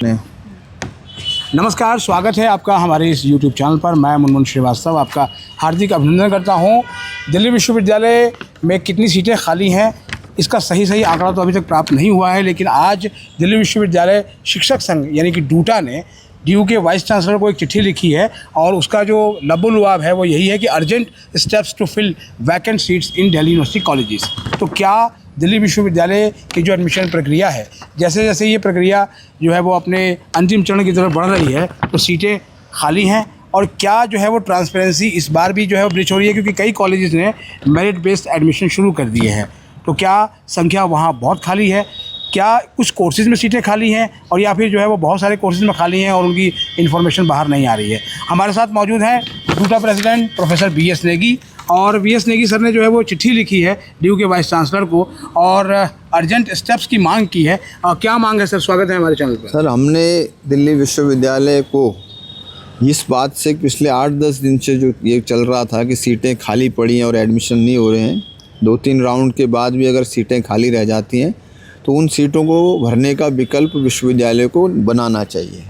नहीं। नमस्कार, स्वागत है आपका हमारे इस YouTube चैनल पर। मैं मुनमुन श्रीवास्तव आपका हार्दिक अभिनंदन करता हूं। दिल्ली विश्वविद्यालय में कितनी सीटें खाली हैं इसका सही आंकड़ा तो अभी तक प्राप्त नहीं हुआ है, लेकिन आज दिल्ली विश्वविद्यालय शिक्षक संघ यानी कि डूटा ने DU के वाइस चांसलर को एक चिट्ठी लिखी है और उसका जो लबो-लुआब है वो यही है कि urgent steps to fill vacant seats in Delhi university colleges. तो क्या दिल्ली विश्वविद्यालय की जो एडमिशन प्रक्रिया है, जैसे जैसे ये प्रक्रिया जो है वो अपने अंतिम चरण की तरफ बढ़ रही है तो सीटें खाली हैं, और क्या जो है वो ट्रांसपेरेंसी इस बार भी जो है वो ब्रीच हो रही है, क्योंकि कई कॉलेजेस ने मेरिट बेस्ड एडमिशन शुरू कर दिए हैं। तो क्या संख्या वहाँ बहुत खाली है, क्या कुछ कोर्सेज़ में सीटें खाली हैं, और या फिर जो है वो बहुत सारे कोर्सेज़ में खाली हैं और उनकी इन्फॉर्मेशन बाहर नहीं आ रही है। हमारे साथ मौजूद हैं due to president professor BS Negi, और BS नेगी सर ने जो है वो चिट्ठी लिखी है DU के वाइस चांसलर को और अर्जेंट स्टेप्स की मांग की है। क्या मांग है सर? स्वागत है हमारे चैनल पर। सर, हमने दिल्ली विश्वविद्यालय को इस बात से पिछले 8-10 दिन से जो ये चल रहा था कि सीटें खाली पड़ी हैं और एडमिशन नहीं हो रहे हैं, 2-3 राउंड के बाद भी अगर सीटें खाली रह जाती हैं तो उन सीटों को भरने का विकल्प विश्वविद्यालय को बनाना चाहिए।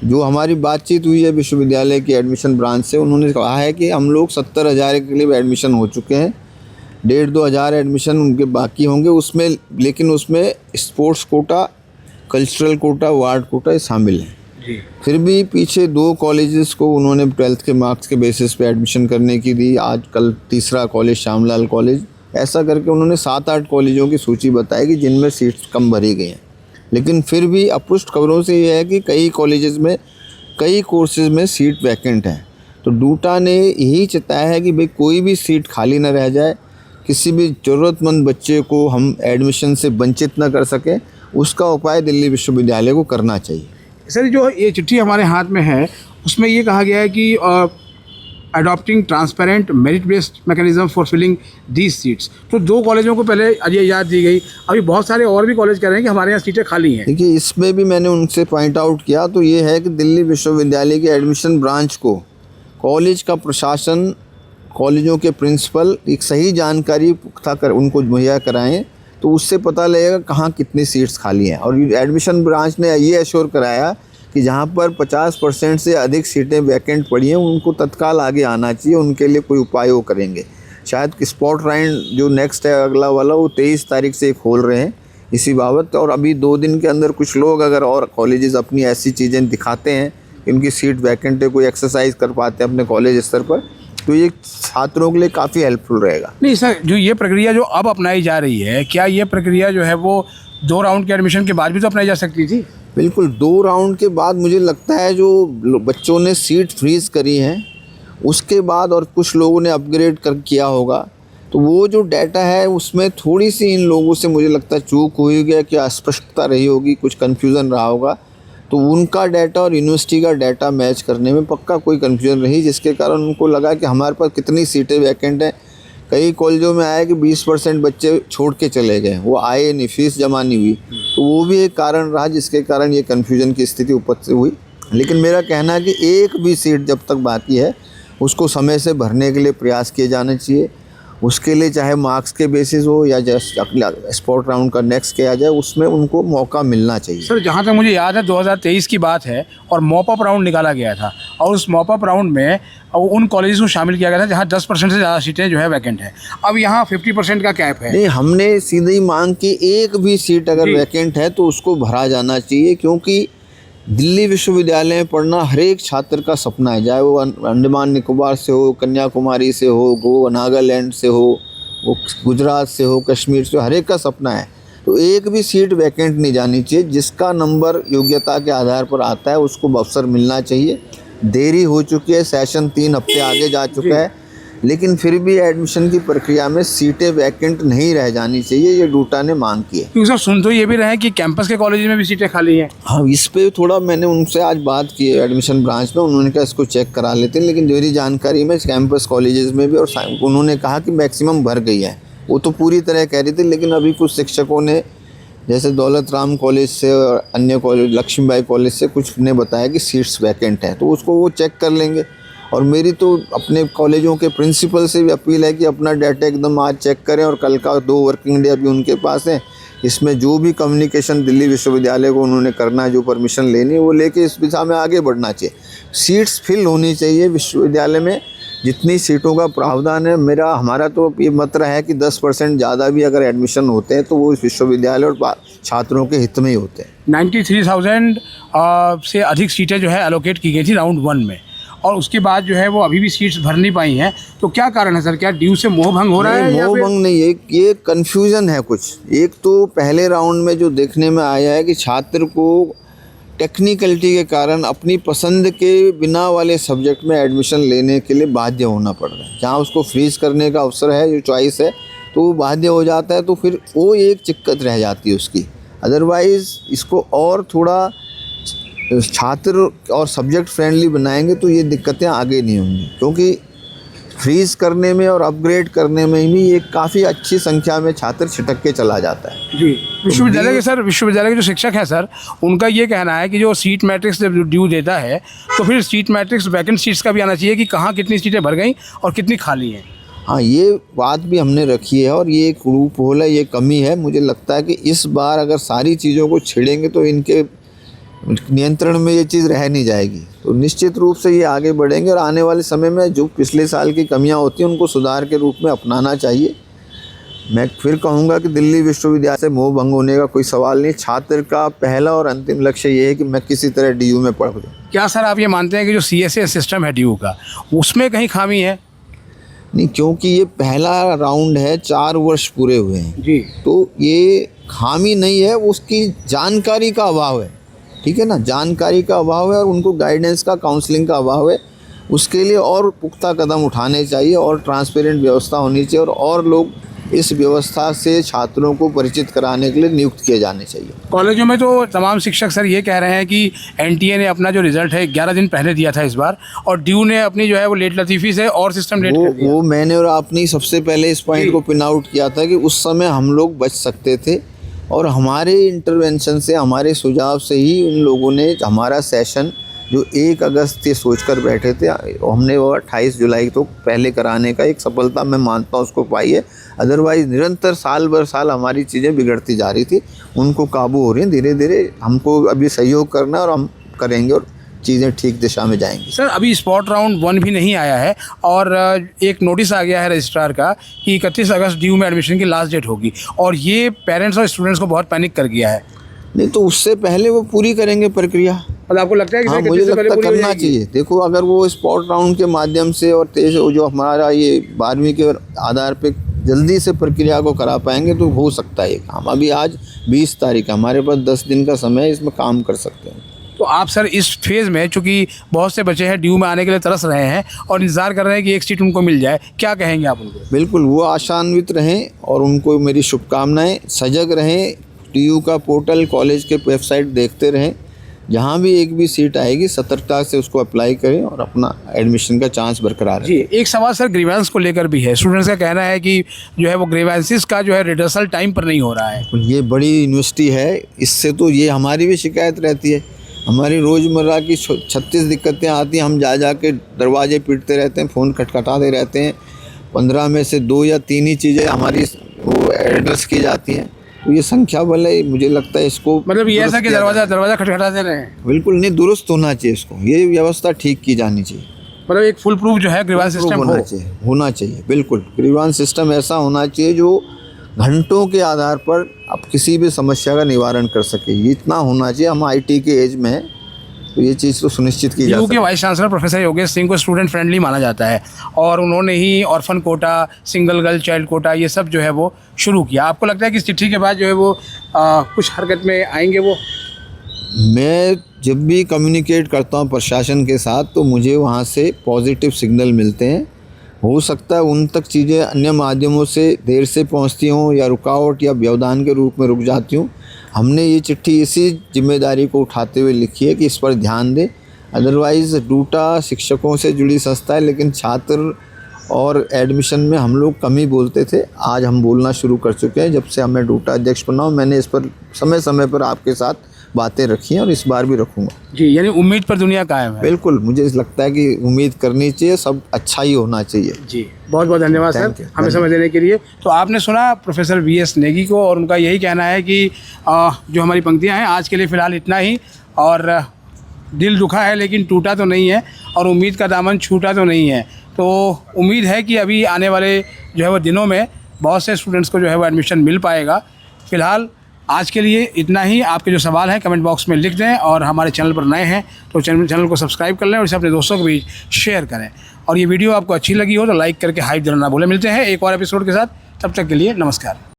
जो हमारी बातचीत हुई है विश्वविद्यालय की एडमिशन ब्रांच से, उन्होंने कहा है कि हम लोग 70,000 के लिए एडमिशन हो चुके हैं, 1,500-2 हज़ार एडमिशन उनके बाकी होंगे उसमें, लेकिन उसमें sports quota, cultural quota, ward quota शामिल हैं। फिर भी पीछे 2 कॉलेजेस को उन्होंने 12th के मार्क्स के बेसिस पे एडमिशन करने की दी। आज कल तीसरा कॉलेज श्यामलाल कॉलेज, ऐसा करके उन्होंने 7-8 कॉलेजों की सूची बताई कि जिनमें सीट्स कम भरी गई हैं। लेकिन फिर भी अपुष्ट खबरों से ये है कि कई कॉलेजेस में, कई कोर्सेज में सीट वैकेंट हैं। तो डूटा ने यही चिताया है कि भाई कोई भी सीट खाली ना रह जाए, किसी भी ज़रूरतमंद बच्चे को हम एडमिशन से वंचित ना कर सकें, उसका उपाय दिल्ली विश्वविद्यालय को करना चाहिए। सर, जो ये चिट्ठी हमारे हाथ में है उसमें ये कहा गया है कि adopting transparent merit based mechanism for filling these seats. तो 2 कॉलेजों को पहले ये याद दी गई, अभी बहुत सारे और भी कॉलेज कह रहे हैं कि हमारे यहाँ सीटें खाली हैं। देखिए, इसमें भी मैंने उनसे पॉइंट आउट किया तो ये है कि दिल्ली विश्वविद्यालय की एडमिशन ब्रांच को कॉलेज का प्रशासन, कॉलेजों के प्रिंसिपल एक सही जानकारी पुख्ता कर उनको मुहैया कराएं, तो उससे पता लगेगा कहाँ कितनी सीट्स खाली हैं। और एडमिशन ब्रांच ने ये एश्योर कराया कि जहाँ पर 50% से अधिक सीटें वैकेंट पड़ी हैं उनको तत्काल आगे आना चाहिए, उनके लिए कोई उपाय वो करेंगे। शायद स्पॉट राउंड जो नेक्स्ट है अगला वाला, वो 23 तारीख से खोल रहे हैं इसी बाबत, और अभी 2 दिन के अंदर कुछ लोग अगर और कॉलेजेस अपनी ऐसी चीज़ें दिखाते हैं, इनकी सीट वैकेंट है, कोई एक्सरसाइज कर पाते हैं अपने कॉलेज स्तर पर, तो ये छात्रों के लिए काफ़ी हेल्पफुल रहेगा। नहीं सर, जो ये प्रक्रिया जो अब अपनाई जा रही है, क्या ये प्रक्रिया जो है वो 2 राउंड के एडमिशन के बाद भी तो अपनाई जा सकती थी? बिल्कुल, 2 राउंड के बाद मुझे लगता है जो बच्चों ने सीट फ्रीज़ करी हैं उसके बाद और कुछ लोगों ने अपग्रेड किया होगा, तो वो जो डाटा है उसमें थोड़ी सी इन लोगों से मुझे लगता है चूक हुई होगी, कि अस्पष्टता रही होगी, कुछ कन्फ्यूज़न रहा होगा, तो उनका डाटा और यूनिवर्सिटी का डाटा मैच करने में पक्का कोई कन्फ्यूज़न रही, जिसके कारण उनको लगा कि हमारे पास कितनी सीटें वैकेंट हैं। कई कॉलेजों में आया कि 20% बच्चे छोड़ के चले गए, वो आए नहीं, फीस जमा नहीं हुई, तो वो भी एक कारण रहा जिसके कारण ये कन्फ्यूजन की स्थिति उपस्थित हुई। लेकिन मेरा कहना है कि एक भी सीट जब तक बाकी है उसको समय से भरने के लिए प्रयास किए जाने चाहिए। उसके लिए चाहे मार्क्स के बेसिस हो या जस्ट अगला स्पॉट राउंड का नेक्स्ट किया जाए, उसमें उनको मौका मिलना चाहिए। सर, जहाँ तक मुझे याद है 2023 की बात है और मॉप अप राउंड निकाला गया था, और उस मॉप अप राउंड में उन कॉलेजेस को शामिल किया गया था जहाँ 10% से ज़्यादा सीटें जो है वैकेंट है। अब यहाँ 50% का कैप है। नहीं, हमने सीधी मांग की एक भी सीट अगर वैकेंट है तो उसको भरा जाना चाहिए, क्योंकि दिल्ली विश्वविद्यालय में पढ़ना हर एक छात्र का सपना है, चाहे वो अंडमान निकोबार से हो, कन्याकुमारी से हो, गोवा नागालैंड से हो, वो गुजरात से हो, कश्मीर से हो, हर एक का सपना है। तो एक भी सीट वैकेंट नहीं जानी चाहिए। जिसका नंबर योग्यता के आधार पर आता है उसको अवसर मिलना चाहिए। देरी हो चुकी है, सेशन 3 हफ्ते आगे जा चुका है, लेकिन फिर भी एडमिशन की प्रक्रिया में सीटें वैकेंट नहीं रह जानी चाहिए, ये डूटा ने मांग की है। क्योंकि सर सुन तो ये भी रहे कि कैंपस के कॉलेज में भी सीटें खाली हैं। हाँ, इस पे थोड़ा मैंने उनसे आज बात की है एडमिशन ब्रांच में, उन्होंने कहा इसको चेक करा लेते हैं, लेकिन मेरी जानकारी में कैंपस कॉलेजेस में भी, और उन्होंने कहा कि मैक्सिमम भर गई है, वो तो पूरी तरह कह रही थी, लेकिन अभी कुछ शिक्षकों ने जैसे दौलत राम कॉलेज से और अन्य कॉलेज, लक्ष्मीबाई कॉलेज से कुछ ने बताया कि सीट्स वैकेंट हैं, तो उसको वो चेक कर लेंगे। और मेरी तो अपने कॉलेजों के प्रिंसिपल से भी अपील है कि अपना डाटा एकदम आज चेक करें, और कल का 2 वर्किंग डे अभी उनके पास है, इसमें जो भी कम्युनिकेशन दिल्ली विश्वविद्यालय को उन्होंने करना है, जो परमिशन लेनी है वो लेके इस दिशा में आगे बढ़ना चाहिए। सीट्स फिल होनी चाहिए विश्वविद्यालय में, जितनी सीटों का प्रावधान है। हमारा तो ये मत रहा है कि 10% ज़्यादा भी अगर एडमिशन होते हैं तो वो इस विश्वविद्यालय और छात्रों के हित में ही होते हैं। 93,000 से अधिक सीटें जो है एलोकेट की गई थी राउंड 1 में, और उसके बाद जो है वो अभी भी सीट्स भर नहीं पाई हैं। तो क्या कारण है सर? क्या ड्यू से मोह भंग हो रहा है? मोह भंग नहीं है, ये कन्फ्यूज़न है कुछ। एक तो पहले राउंड में जो देखने में आया है कि छात्र को टेक्निकलिटी के कारण अपनी पसंद के बिना वाले सब्जेक्ट में एडमिशन लेने के लिए बाध्य होना पड़ रहा है। जहाँ उसको फ्रीज करने का अवसर है, जो चॉइस है, तो वो बाध्य हो जाता है, तो फिर वो एक दिक्कत रह जाती है उसकी। अदरवाइज़ इसको और थोड़ा छात्र और सब्जेक्ट फ्रेंडली बनाएंगे तो ये दिक्कतें आगे नहीं होंगी, क्योंकि फ्रीज करने में और अपग्रेड करने में भी एक काफ़ी अच्छी संख्या में छात्र छिटक के चला जाता है। जी, विश्वविद्यालय के जो शिक्षक हैं सर, उनका ये कहना है कि जो सीट मैट्रिक्स जब ड्यू देता है तो फिर सीट मैट्रिक्स वैकेंट सीट्स का भी आना चाहिए कि कहाँ कितनी सीटें भर गई और कितनी खाली हैं। हाँ, ये बात भी हमने रखी है और ये एक रूप होल है, ये कमी है। मुझे लगता है कि इस बार अगर सारी चीज़ों को छेड़ेंगे तो इनके नियंत्रण में ये चीज़ रह नहीं जाएगी, तो निश्चित रूप से ये आगे बढ़ेंगे और आने वाले समय में जो पिछले साल की कमियां होती हैं उनको सुधार के रूप में अपनाना चाहिए। मैं फिर कहूँगा कि दिल्ली विश्वविद्यालय से मोह भंग होने का कोई सवाल नहीं। छात्र का पहला और अंतिम लक्ष्य ये है कि मैं किसी तरह डीयू में पढ़ जाऊँ। क्या सर आप ये मानते हैं कि जो CSA सिस्टम है डीयू का, उसमें कहीं खामी है? नहीं, क्योंकि ये पहला राउंड है, 4 वर्ष पूरे हुए हैं जी, तो ये खामी नहीं है, उसकी जानकारी का अभाव है। ठीक है ना, जानकारी का अभाव है और उनको गाइडेंस का, काउंसलिंग का अभाव है। उसके लिए और पुख्ता कदम उठाने चाहिए और ट्रांसपेरेंट व्यवस्था होनी चाहिए और लोग इस व्यवस्था से छात्रों को परिचित कराने के लिए नियुक्त किए जाने चाहिए। कॉलेजों में तो तमाम शिक्षक सर ये कह रहे हैं कि NTA ने अपना जो रिजल्ट है 11 दिन पहले दिया था इस बार, और ड्यू ने अपनी जो है वो लेट लतीफ़ी से और सिस्टम लेट कर दिया। वो मैंने और आपने सबसे पहले इस पॉइंट को पिन आउट किया था कि उस समय हम लोग बच सकते थे और हमारे इंटरवेंशन से, हमारे सुझाव से ही उन लोगों ने हमारा सेशन जो 1 अगस्त ये सोच कर बैठे थे, हमने वो 28 जुलाई तो पहले कराने का एक सफलता मैं मानता हूँ उसको पाई है। अदरवाइज़ निरंतर साल भर साल हमारी चीज़ें बिगड़ती जा रही थी, उनको काबू हो रही हैं धीरे धीरे। हमको अभी सहयोग करना है और हम करेंगे और चीज़ें ठीक दिशा में जाएंगी। सर अभी स्पॉट राउंड 1 भी नहीं आया है और एक नोटिस आ गया है रजिस्ट्रार का कि 31 अगस्त ड्यू में एडमिशन की लास्ट डेट होगी, और ये पेरेंट्स और स्टूडेंट्स को बहुत पैनिक कर गया है। नहीं, तो उससे पहले वो पूरी करेंगे प्रक्रिया। और आपको लगता है कि हाँ, मुझे लगता है करना चाहिए। देखो, अगर वो स्पॉट राउंड के माध्यम से और तेज जो हमारा ये 12वीं के आधार पे जल्दी से प्रक्रिया को करा पाएंगे तो हो सकता है ये काम। अभी आज 20 तारीख है, हमारे पास 10 दिन का समय है, इसमें काम कर सकते हैं। तो आप सर इस फेज़ में, चूँकि बहुत से बच्चे हैं ड्यू में आने के लिए तरस रहे हैं और इंतज़ार कर रहे हैं कि एक सीट उनको मिल जाए, क्या कहेंगे आप उनको? बिल्कुल, वो आशान्वित रहें और उनको मेरी शुभकामनाएं। सजग रहें, टीयू का पोर्टल, कॉलेज के वेबसाइट देखते रहें। जहाँ भी एक भी सीट आएगी सतर्कता से उसको अप्लाई करें और अपना एडमिशन का चांस बरकरार रखें। जी, एक सवाल सर ग्रीवेंस को लेकर भी है। स्टूडेंट्स का कहना है कि जो है वो ग्रीवेंसेस का जो है रिडर्सल टाइम पर नहीं हो रहा है। ये बड़ी यूनिवर्सिटी है, इससे तो ये हमारी भी शिकायत रहती है। हमारी रोज़मर्रा की 36 दिक्कतें आती हैं, हम जा के दरवाजे पीटते रहते हैं, फ़ोन खटखटाते रहते हैं। 15 में से 2 या 3 ही चीज़ें हमारी वो एड्रेस की जाती हैं। तो ये संख्या बल है, मुझे लगता है इसको मतलब ये ऐसा कि दरवाज़ा खटखटाते रहे हैं? बिल्कुल नहीं, दुरुस्त होना चाहिए इसको, ये व्यवस्था ठीक की जानी चाहिए। मतलब एक फुल प्रूफ जो है ग्रीवेंस सिस्टम होना चाहिए। बिल्कुल, ग्रीवेंस सिस्टम ऐसा होना चाहिए जो घंटों के आधार पर आप किसी भी समस्या का निवारण कर सके। ये इतना होना चाहिए। हम IT के एज में हैं, तो ये चीज़ तो सुनिश्चित की जा सकती है। Vice chancellor professor Yogesh Singh को स्टूडेंट फ्रेंडली माना जाता है और उन्होंने ही orphan quota, single girl child quota, ये सब जो है वो शुरू किया। आपको लगता है कि इस चिट्ठी के बाद जो है वो कुछ हरकत में आएंगे? वो मैं जब भी कम्युनिकेट करता हूँ प्रशासन के साथ तो मुझे वहाँ से पॉजिटिव सिग्नल मिलते हैं। हो सकता है उन तक चीज़ें अन्य माध्यमों से देर से पहुँचती हों या रुकावट या व्यवधान के रूप में रुक जाती हूँ। हमने ये चिट्ठी इसी जिम्मेदारी को उठाते हुए लिखी है कि इस पर ध्यान दें। अदरवाइज़ डूटा शिक्षकों से जुड़ी संस्था है, लेकिन छात्र और एडमिशन में हम लोग कम ही बोलते थे। आज हम बोलना शुरू कर चुके हैं। जब से हमें डूटा अध्यक्ष बना हूँ, मैंने इस पर समय समय पर आपके साथ बातें रखी हैं और इस बार भी रखूँगा। जी, यानी उम्मीद पर दुनिया कायम है। बिल्कुल, मुझे लगता है कि उम्मीद करनी चाहिए, सब अच्छा ही होना चाहिए। जी, बहुत बहुत धन्यवाद सर Thank you. हमें समय देने के लिए। तो आपने सुना प्रोफेसर वी.एस. नेगी को, और उनका यही कहना है कि जो हमारी पंक्तियाँ हैं आज के लिए फ़िलहाल इतना ही, और दिल दुखा है लेकिन टूटा तो नहीं है, और उम्मीद का दामन छूटा तो नहीं है। तो उम्मीद है कि अभी आने वाले जो है वो दिनों में बहुत से स्टूडेंट्स को जो है वो एडमिशन मिल पाएगा। फ़िलहाल आज के लिए इतना ही। आपके जो सवाल हैं कमेंट बॉक्स में लिख दें, और हमारे चैनल पर नए हैं तो चैनल को सब्सक्राइब कर लें और इसे अपने दोस्तों को भी शेयर करें। और ये वीडियो आपको अच्छी लगी हो तो लाइक करके हाइप देना ना भूलें। मिलते हैं एक और एपिसोड के साथ, तब तक के लिए नमस्कार।